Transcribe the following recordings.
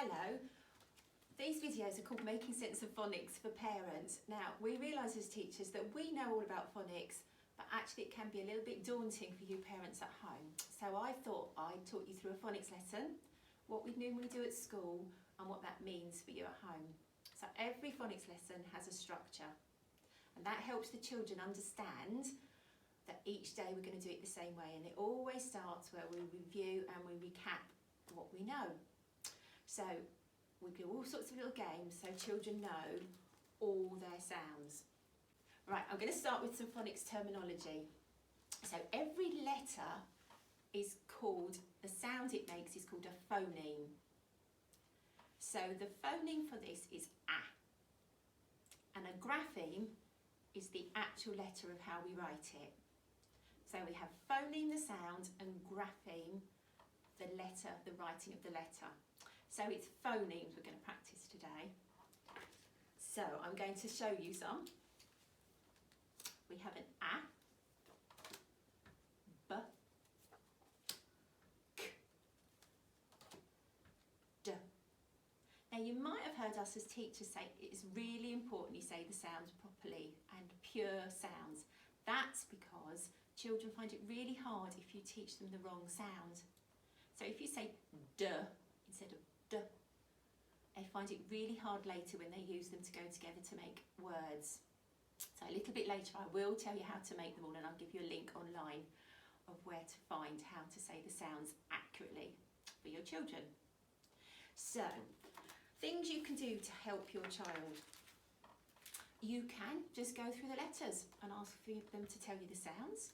Hello. These videos are called Making Sense of Phonics for Parents. Now, we realise as teachers that we know all about phonics, but actually it can be a little bit daunting for you parents at home. So I thought I'd talk you through a phonics lesson, what we normally do at school, and what that means for you at home. So every phonics lesson has a structure, and that helps the children understand that each day we're going to do it the same way, and it always starts where we review and we recap what we know. So we do all sorts of little games so children know all their sounds. Right, I'm going to start with some phonics terminology. So every letter is called, the sound it makes is called a phoneme. So the phoneme for this is A. And a grapheme is the actual letter of how we write it. So we have phoneme, the sound, and grapheme, the letter, the writing of the letter. So it's phonemes we're going to practice today. So I'm going to show you some. We have an A, B, K, D. Now you might have heard us as teachers say it's really important you say the sounds properly and pure sounds. That's because children find it really hard if you teach them the wrong sound. So if you say D instead of D, they find it really hard later when they use them to go together to make words. So a little bit later I will tell you how to make them all, and I'll give you a link online of where to find how to say the sounds accurately for your children. So, things you can do to help your child. You can just go through the letters and ask for them to tell you the sounds,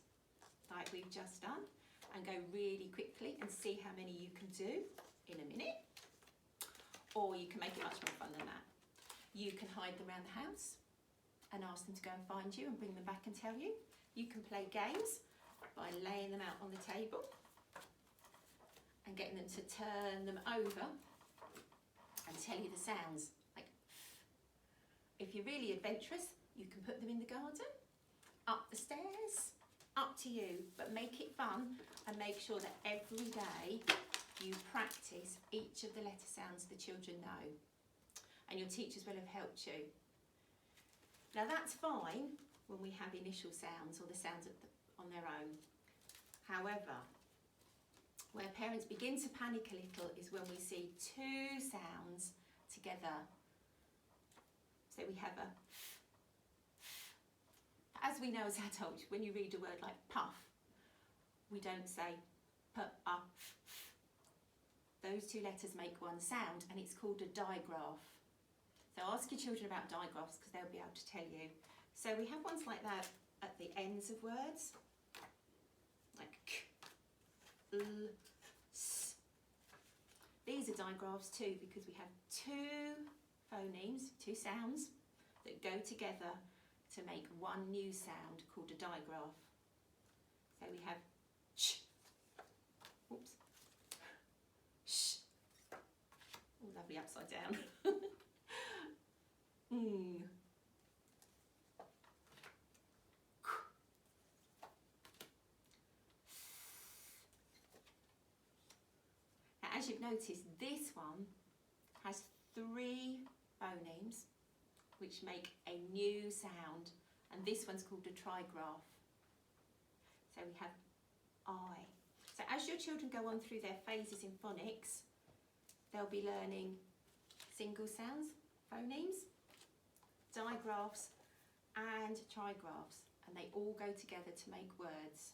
like we've just done, and go really quickly and see how many you can do in a minute. Or you can make it much more fun than that. You can hide them around the house and ask them to go and find you and bring them back and tell you. You can play games by laying them out on the table and getting them to turn them over and tell you the sounds. Like, if you're really adventurous, you can put them in the garden, up the stairs, up to you, but make it fun and make sure that every day you practice each of the letter sounds the children know, and your teachers will have helped you. Now that's fine when we have initial sounds or the sounds on their own. However, where parents begin to panic a little is when we see two sounds together. So we have as we know as adults, when you read a word like puff, we don't say p-up. Those two letters make one sound, and it's called a digraph. So ask your children about digraphs because they'll be able to tell you. So we have ones like that at the ends of words, like k, l, s. These are digraphs too because we have two phonemes, two sounds that go together to make one new sound called a digraph. So we have sh, whoops, sh, oh lovely upside down. Mm. Now, as you've noticed, this one has three phonemes which make a new sound, and this one's called a trigraph. So we have I. So as your children go on through their phases in phonics, they'll be learning single sounds, phonemes, digraphs and trigraphs, and they all go together to make words.